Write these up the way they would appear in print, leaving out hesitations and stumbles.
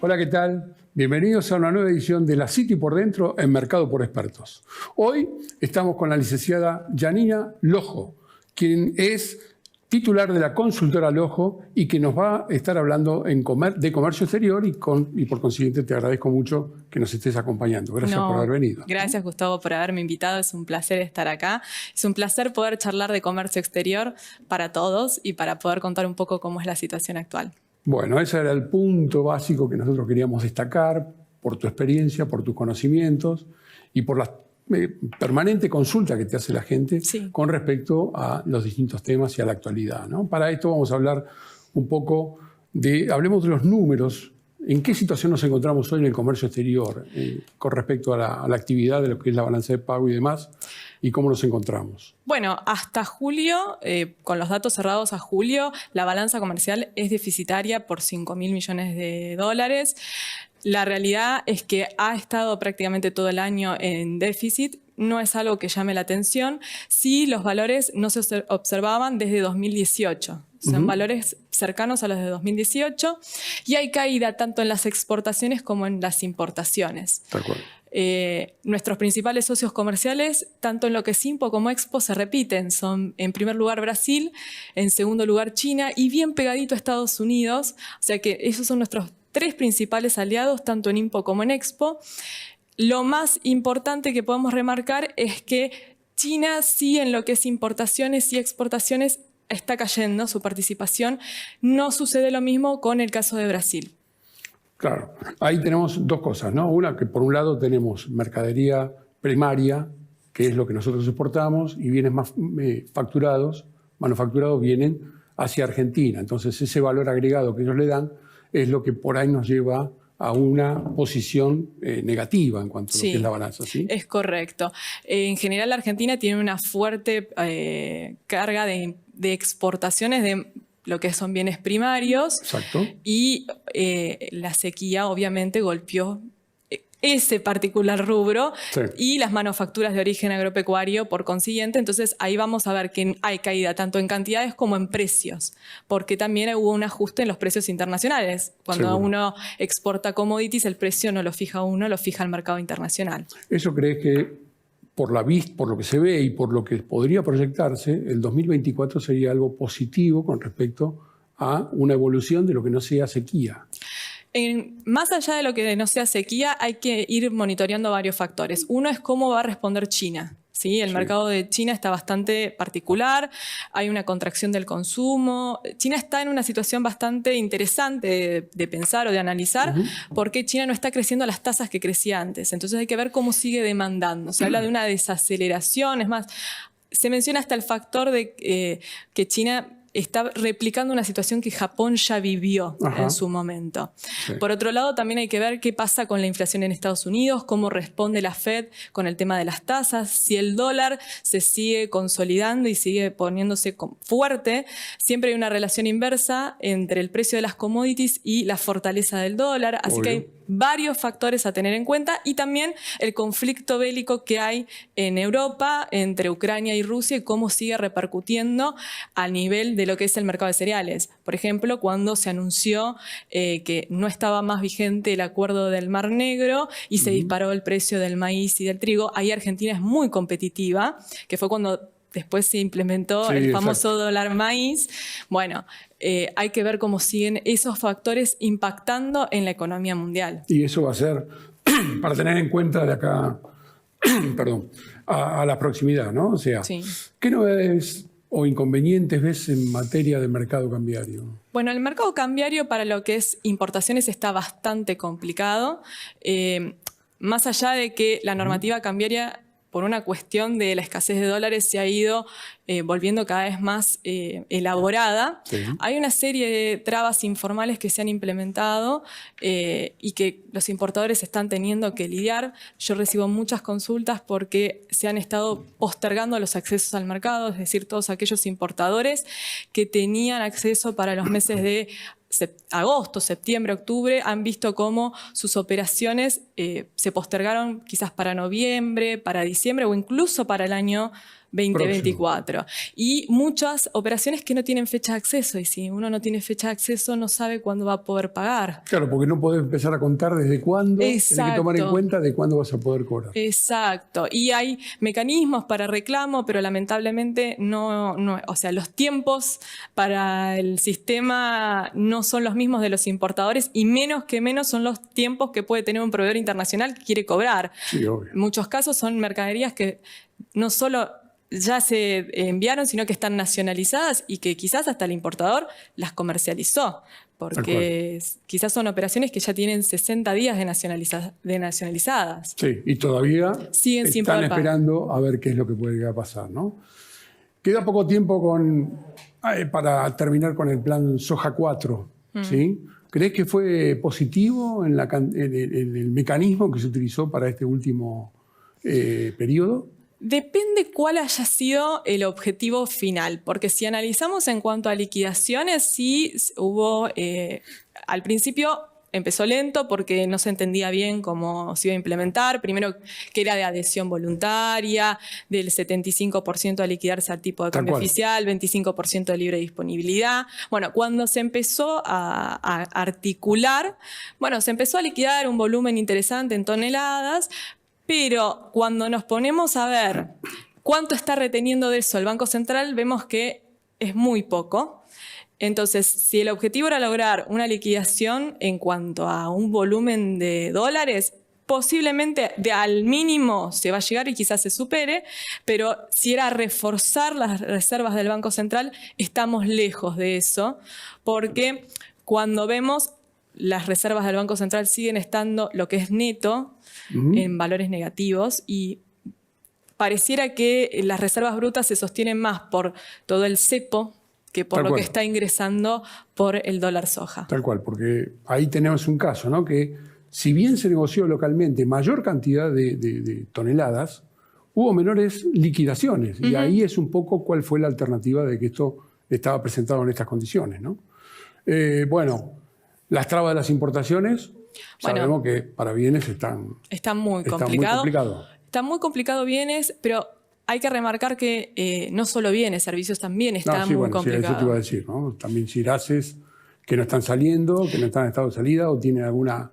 Hola, ¿qué tal? Bienvenidos a una nueva edición de La City por Dentro en Mercado por Expertos. Hoy estamos con la licenciada Janina Lojo, quien es titular de la consultora Lojo y que nos va a estar hablando de comercio exterior y por consiguiente te agradezco mucho que nos estés acompañando. Gracias por haber venido. Gracias, Gustavo, por haberme invitado. Es un placer estar acá. Es un placer poder charlar de comercio exterior para todos y para poder contar un poco cómo es la situación actual. Bueno, ese era el punto básico que nosotros queríamos destacar por tu experiencia, por tus conocimientos y por la permanente consulta que te hace la gente con respecto a los distintos temas y a la actualidad, ¿no? Para esto vamos a hablar un poco hablemos de los números. ¿En qué situación nos encontramos hoy en el comercio exterior con respecto a la actividad de lo que es la balanza de pago y demás? ¿Y cómo nos encontramos? Bueno, hasta julio, con los datos cerrados a julio, la balanza comercial es deficitaria por 5.000 millones de dólares. La realidad es que ha estado prácticamente todo el año en déficit. No es algo que llame la atención. Sí, los valores no se observaban desde 2018. Son valores cercanos a los de 2018 y hay caída tanto en las exportaciones como en las importaciones. De acuerdo. Nuestros principales socios comerciales, tanto en lo que es Impo como Expo, se repiten. Son en primer lugar Brasil, en segundo lugar China y bien pegadito a Estados Unidos. O sea que esos son nuestros tres principales aliados, tanto en Impo como en Expo. Lo más importante que podemos remarcar es que China sí en lo que es importaciones y exportaciones está cayendo su participación. No sucede lo mismo con el caso de Brasil. Claro, ahí tenemos dos cosas, ¿no? Una, que por un lado tenemos mercadería primaria, que es lo que nosotros exportamos, y bienes más manufacturados vienen hacia Argentina. Entonces ese valor agregado que ellos le dan es lo que por ahí nos lleva a una posición negativa en cuanto a lo que es la balanza, ¿sí? Es correcto. En general, la Argentina tiene una fuerte carga de exportaciones de lo que son bienes primarios. Exacto. Y la sequía obviamente golpeó ese particular rubro y las manufacturas de origen agropecuario por consiguiente. Entonces ahí vamos a ver que hay caída tanto en cantidades como en precios, porque también hubo un ajuste en los precios internacionales. Cuando uno exporta commodities, el precio no lo fija uno, lo fija el mercado internacional. ¿Eso crees que por lo que se ve y por lo que podría proyectarse, el 2024 sería algo positivo con respecto a una evolución de lo que no sea sequía? Más allá de lo que no sea sequía, hay que ir monitoreando varios factores. Uno es cómo va a responder China. ¿Sí? El mercado de China está bastante particular, hay una contracción del consumo. China está en una situación bastante interesante de pensar o de analizar porque China no está creciendo a las tasas que crecía antes. Entonces hay que ver cómo sigue demandando. Se habla de una desaceleración, es más, se menciona hasta el factor de que China está replicando una situación que Japón ya vivió en su momento. Por otro lado, también hay que ver qué pasa con la inflación en Estados Unidos, cómo responde la Fed con el tema de las tasas, si el dólar se sigue consolidando y sigue poniéndose fuerte. Siempre hay una relación inversa entre el precio de las commodities y la fortaleza del dólar, así que hay varios factores a tener en cuenta y también el conflicto bélico que hay en Europa entre Ucrania y Rusia y cómo sigue repercutiendo a nivel de lo que es el mercado de cereales. Por ejemplo, cuando se anunció que no estaba más vigente el acuerdo del Mar Negro y se disparó el precio del maíz y del trigo, ahí Argentina es muy competitiva, que fue cuando después se implementó el famoso dólar maíz. Bueno, hay que ver cómo siguen esos factores impactando en la economía mundial. Y eso va a ser para tener en cuenta de acá a la proximidad, ¿no? O sea, ¿qué novedades o inconvenientes ves en materia de mercado cambiario? Bueno, el mercado cambiario para lo que es importaciones está bastante complicado. Más allá de que la normativa cambiaria, por una cuestión de la escasez de dólares, se ha ido volviendo cada vez más elaborada. Hay una serie de trabas informales que se han implementado y que los importadores están teniendo que lidiar. Yo recibo muchas consultas porque se han estado postergando los accesos al mercado, es decir, todos aquellos importadores que tenían acceso para los meses de agosto, septiembre, octubre, han visto cómo sus operaciones se postergaron quizás para noviembre, para diciembre o incluso para el año 2024. Y muchas operaciones que no tienen fecha de acceso. Y si uno no tiene fecha de acceso, no sabe cuándo va a poder pagar. Claro, porque no podés empezar a contar desde cuándo. Tienes que tomar en cuenta de cuándo vas a poder cobrar. Exacto. Y hay mecanismos para reclamo, pero lamentablemente o sea, los tiempos para el sistema no son los mismos de los importadores y menos son los tiempos que puede tener un proveedor internacional que quiere cobrar. Sí, obvio. En muchos casos son mercaderías que no solo ya se enviaron, sino que están nacionalizadas y que quizás hasta el importador las comercializó, porque quizás son operaciones que ya tienen 60 días de nacionalizadas. Sí, y todavía siguen sin están poder esperando a ver qué es lo que puede llegar a pasar, ¿no? Queda poco tiempo para terminar con el plan Soja 4, ¿sí? ¿Crees que fue positivo en el mecanismo que se utilizó para este último periodo? Depende cuál haya sido el objetivo final, porque si analizamos en cuanto a liquidaciones, sí hubo, al principio empezó lento porque no se entendía bien cómo se iba a implementar, primero que era de adhesión voluntaria, del 75% a liquidarse al tipo de cambio oficial, 25% de libre disponibilidad. Bueno, cuando se empezó a articular, bueno, se empezó a liquidar un volumen interesante en toneladas, pero cuando nos ponemos a ver cuánto está reteniendo de eso el Banco Central, vemos que es muy poco. Entonces, si el objetivo era lograr una liquidación en cuanto a un volumen de dólares, posiblemente al mínimo se va a llegar y quizás se supere, pero si era reforzar las reservas del Banco Central, estamos lejos de eso, porque cuando vemos las reservas del Banco Central siguen estando lo que es neto, en valores negativos y pareciera que las reservas brutas se sostienen más por todo el cepo que por lo que está ingresando por el dólar soja. Tal cual, porque ahí tenemos un caso, ¿no? Que si bien se negoció localmente mayor cantidad de toneladas, hubo menores liquidaciones. Y ahí es un poco cuál fue la alternativa de que esto estaba presentado en estas condiciones, ¿no? Bueno, las trabas de las importaciones... Sabemos que para bienes está muy complicado. Está muy complicado bienes, pero hay que remarcar que no solo bienes, servicios también está muy complicado. Sí, eso te iba a decir, ¿no? También girases que no están saliendo, que no están en estado de salida o tienen alguna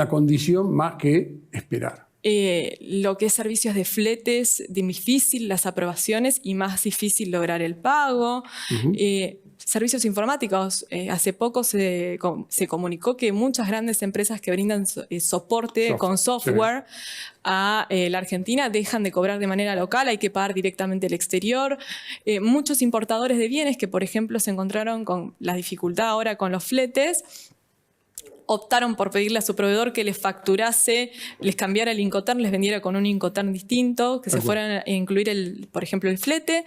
condición más que esperar. Lo que es servicios de fletes, difícil las aprobaciones y más difícil lograr el pago. Servicios informáticos, hace poco se comunicó que muchas grandes empresas que brindan soporte con software a la Argentina dejan de cobrar de manera local, hay que pagar directamente el exterior. Muchos importadores de bienes que, por ejemplo, se encontraron con la dificultad ahora con los fletes, optaron por pedirle a su proveedor que les facturase, les cambiara el Incoterm, les vendiera con un Incoterm distinto, que se fueran a incluir, por ejemplo, el flete.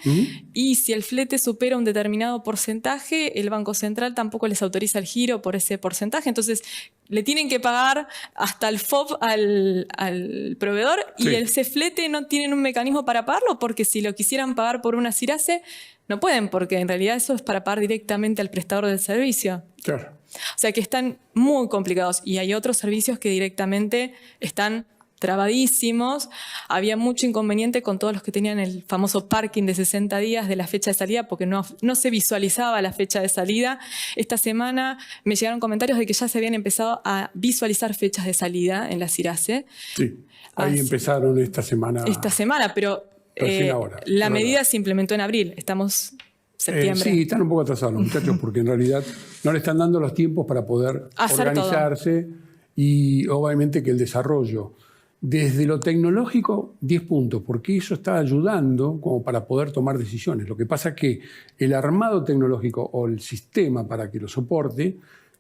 Y si el flete supera un determinado porcentaje, el Banco Central tampoco les autoriza el giro por ese porcentaje. Entonces, le tienen que pagar hasta el FOB al proveedor y ese flete no tienen un mecanismo para pagarlo, porque si lo quisieran pagar por una CIRASE, no pueden, porque en realidad eso es para pagar directamente al prestador del servicio. Claro. O sea que están muy complicados y hay otros servicios que directamente están trabadísimos. Había mucho inconveniente con todos los que tenían el famoso parking de 60 días de la fecha de salida porque no se visualizaba la fecha de salida. Esta semana me llegaron comentarios de que ya se habían empezado a visualizar fechas de salida en la CIRASE. Sí, ahí empezaron esta semana. Esta semana, pero la medida se implementó en abril. Estamos... septiembre. Sí, están un poco atrasados los muchachos porque en realidad no le están dando los tiempos para poder organizarse y obviamente que el desarrollo. Desde lo tecnológico, 10 puntos, porque eso está ayudando como para poder tomar decisiones. Lo que pasa es que el armado tecnológico o el sistema para que lo soporte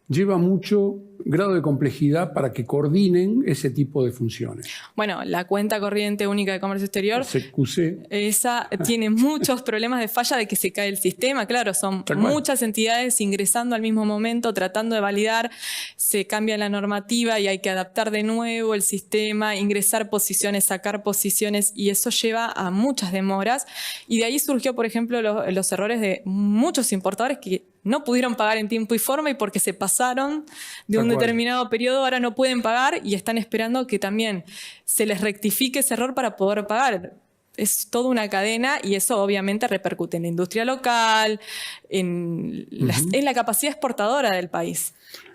lleva mucho grado de complejidad para que coordinen ese tipo de funciones. Bueno, la cuenta corriente única de comercio exterior, CQC, esa tiene muchos problemas de falla de que se cae el sistema. Claro, son muchas entidades ingresando al mismo momento, tratando de validar, se cambia la normativa y hay que adaptar de nuevo el sistema, ingresar posiciones, sacar posiciones y eso lleva a muchas demoras. Y de ahí surgió, por ejemplo, los errores de muchos importadores que no pudieron pagar en tiempo y forma y porque se pasaron de un determinado periodo ahora no pueden pagar y están esperando que también se les rectifique ese error para poder pagar. Es toda una cadena y eso obviamente repercute en la industria local, en la capacidad exportadora del país.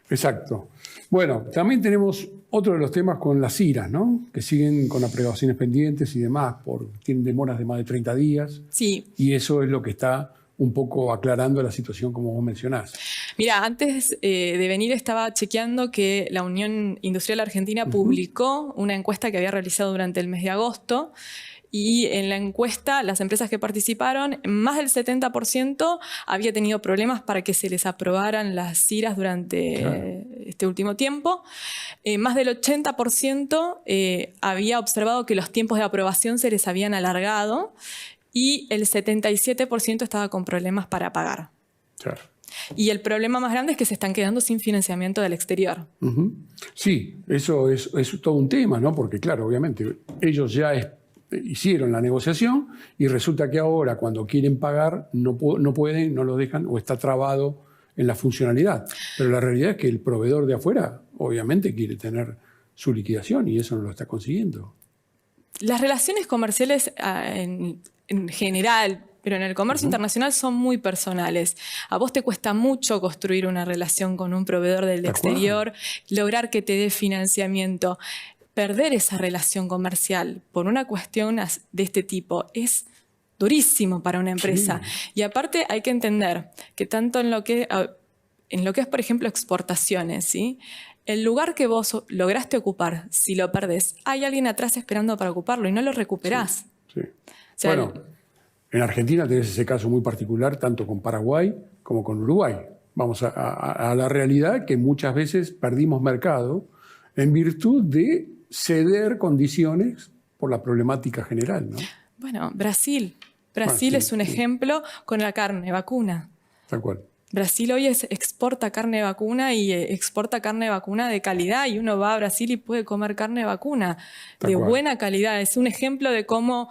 Exacto. Bueno, también tenemos otro de los temas con las IRAs, ¿no? Que siguen con aprobaciones pendientes y demás, tienen demoras de más de 30 días. Sí. Y eso es lo que está un poco aclarando la situación como vos mencionás. Mira, antes de venir estaba chequeando que la Unión Industrial Argentina publicó una encuesta que había realizado durante el mes de agosto. Y en la encuesta, las empresas que participaron, más del 70% había tenido problemas para que se les aprobaran las IRAs durante este último tiempo. Más del 80% había observado que los tiempos de aprobación se les habían alargado y el 77% estaba con problemas para pagar. Claro. Y el problema más grande es que se están quedando sin financiamiento del exterior. Sí, eso es todo un tema, ¿no? Porque claro, obviamente, ellos ya hicieron la negociación y resulta que ahora cuando quieren pagar no pueden, no lo dejan o está trabado en la funcionalidad. Pero la realidad es que el proveedor de afuera obviamente quiere tener su liquidación y eso no lo está consiguiendo. Las relaciones comerciales en general, pero en el comercio internacional son muy personales. A vos te cuesta mucho construir una relación con un proveedor del exterior, lograr que te dé financiamiento. Perder esa relación comercial por una cuestión de este tipo es durísimo para una empresa. Sí. Y aparte hay que entender que tanto en lo que es, por ejemplo, exportaciones, ¿sí? El lugar que vos lograste ocupar, si lo perdés, hay alguien atrás esperando para ocuparlo y no lo recuperás. Sí, sí. O sea, bueno, en Argentina tenés ese caso muy particular, tanto con Paraguay como con Uruguay. Vamos a la realidad que muchas veces perdimos mercado en virtud de ceder condiciones por la problemática general, ¿no? Bueno, Brasil es un ejemplo con la carne vacuna. Tal cual. Brasil hoy exporta carne vacuna y exporta carne vacuna de calidad y uno va a Brasil y puede comer carne vacuna de buena calidad. Es un ejemplo de cómo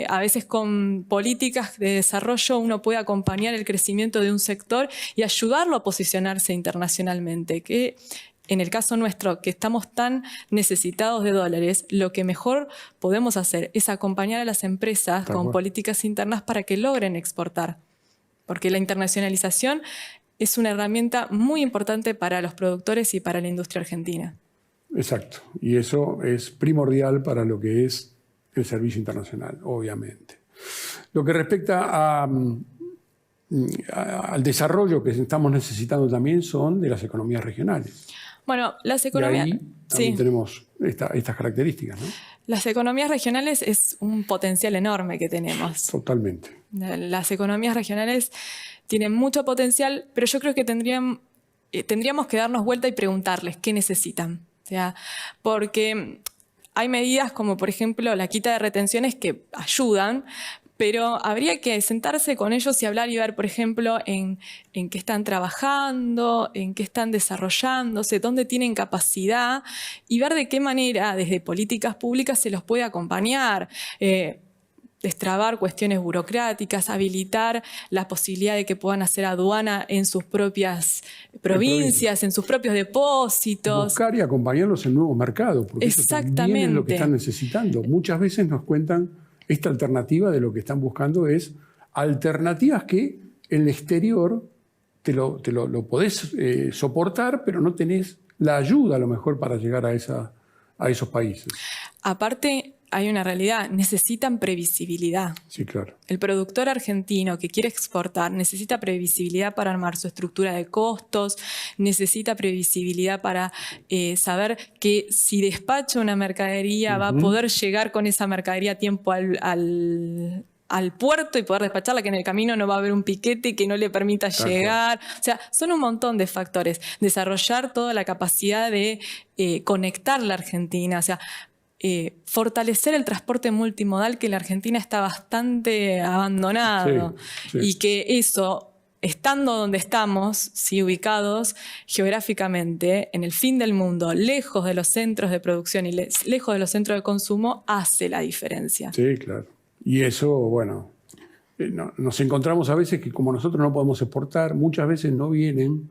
a veces con políticas de desarrollo uno puede acompañar el crecimiento de un sector y ayudarlo a posicionarse internacionalmente, que en el caso nuestro, que estamos tan necesitados de dólares, lo que mejor podemos hacer es acompañar a las empresas con políticas internas para que logren exportar. Porque la internacionalización es una herramienta muy importante para los productores y para la industria argentina. Exacto. Y eso es primordial para lo que es el servicio internacional, obviamente. Lo que respecta al desarrollo que estamos necesitando también son de las economías regionales. Bueno, las economías... Y ahí también tenemos estas características, ¿no? Las economías regionales es un potencial enorme que tenemos. Totalmente. Las economías regionales tienen mucho potencial, pero yo creo que tendríamos que darnos vuelta y preguntarles qué necesitan. O sea, porque hay medidas como, por ejemplo, la quita de retenciones que ayudan, pero habría que sentarse con ellos y hablar y ver, por ejemplo, en qué están trabajando, en qué están desarrollándose, dónde tienen capacidad y ver de qué manera desde políticas públicas se los puede acompañar. Destrabar cuestiones burocráticas, habilitar la posibilidad de que puedan hacer aduana en sus propias provincias, en sus propios depósitos. Buscar y acompañarlos en nuevos mercados, porque eso también es lo que están necesitando. Muchas veces nos cuentan esta alternativa de lo que están buscando es alternativas que en el exterior te lo podés soportar, pero no tenés la ayuda a lo mejor para llegar a esos países. Aparte, hay una realidad, necesitan previsibilidad. Sí, claro. El productor argentino que quiere exportar necesita previsibilidad para armar su estructura de costos, necesita previsibilidad para saber que si despacha una mercadería va a poder llegar con esa mercadería a tiempo al puerto y poder despacharla, que en el camino no va a haber un piquete que no le permita llegar. O sea, son un montón de factores. Desarrollar toda la capacidad de conectar la Argentina, o sea, fortalecer el transporte multimodal, que en la Argentina está bastante abandonado. Sí. Y que eso, estando donde estamos, ¿sí? Ubicados geográficamente en el fin del mundo, lejos de los centros de producción y lejos de los centros de consumo, hace la diferencia. Sí, claro. Y eso, bueno, nos encontramos a veces que como nosotros no podemos exportar, muchas veces no vienen,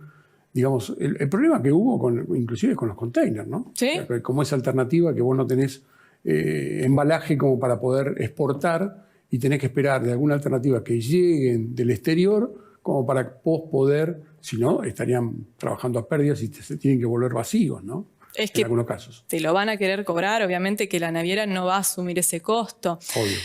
digamos, el problema que hubo inclusive con los containers, ¿no? Sí. Como esa alternativa que vos no tenés embalaje como para poder exportar y tenés que esperar de alguna alternativa que lleguen del exterior como para vos poder, si no, estarían trabajando a pérdidas y se tienen que volver vacíos, ¿no? Es que en algunos casos. Te lo van a querer cobrar, obviamente que la naviera no va a asumir ese costo. Obvio.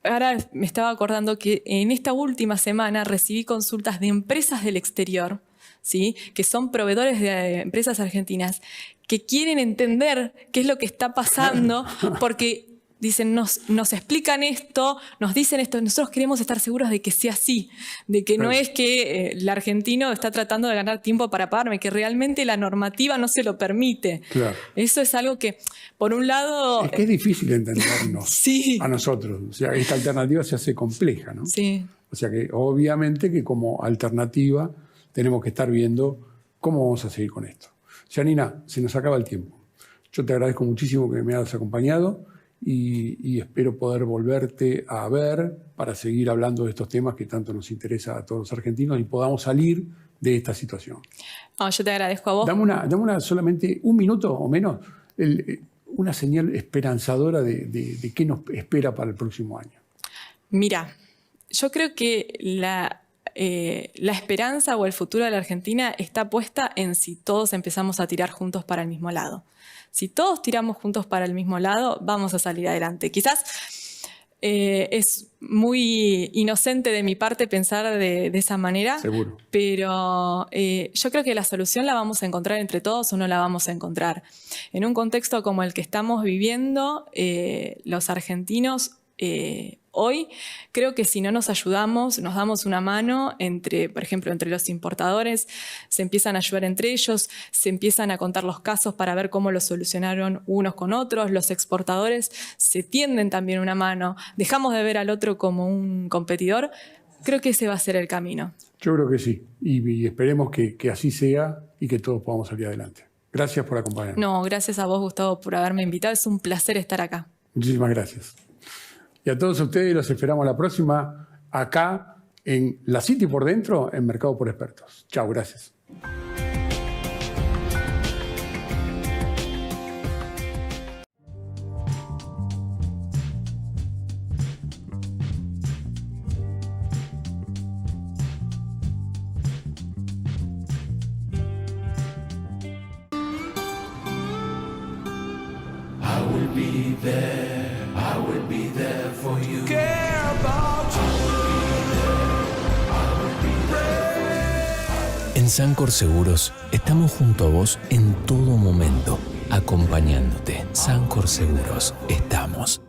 Ahora me estaba acordando que en esta última semana recibí consultas de empresas del exterior, ¿sí? Que son proveedores de empresas argentinas, que quieren entender qué es lo que está pasando, porque dicen, nos explican esto, nos dicen esto, nosotros queremos estar seguros de que sea así, de que no es que el argentino está tratando de ganar tiempo para pagarme, que realmente la normativa no se lo permite. Claro. Eso es algo que, por un lado... Es que es difícil entendernos sí. a nosotros. O sea, esta alternativa se hace compleja, ¿no? Sí. O sea que obviamente que como alternativa tenemos que estar viendo cómo vamos a seguir con esto. Janina, se nos acaba el tiempo. Yo te agradezco muchísimo que me hayas acompañado. Y espero poder volverte a ver para seguir hablando de estos temas que tanto nos interesa a todos los argentinos y podamos salir de esta situación. No, yo te agradezco a vos. Dame una solamente un minuto o menos, una señal esperanzadora de qué nos espera para el próximo año. Mira, yo creo que la esperanza o el futuro de la Argentina está puesta en si todos empezamos a tirar juntos para el mismo lado. Si todos tiramos juntos para el mismo lado, vamos a salir adelante. Quizás es muy inocente de mi parte pensar de esa manera. Seguro. Pero yo creo que la solución la vamos a encontrar entre todos o no la vamos a encontrar. En un contexto como el que estamos viviendo, los argentinos hoy, creo que si no nos ayudamos, nos damos una mano por ejemplo, entre los importadores, se empiezan a ayudar entre ellos, se empiezan a contar los casos para ver cómo los solucionaron unos con otros, los exportadores se tienden también una mano, dejamos de ver al otro como un competidor, creo que ese va a ser el camino. Yo creo que sí, y esperemos que así sea y que todos podamos salir adelante. Gracias por acompañarnos. No, gracias a vos, Gustavo, por haberme invitado, es un placer estar acá. Muchísimas gracias. Y a todos ustedes los esperamos la próxima acá en La City por Dentro, en Mercado por Expertos. Chao, gracias. I will be there. I will be there for you. Care about you. En Sancor Seguros estamos junto a vos en todo momento, acompañándote. Sancor Seguros, estamos.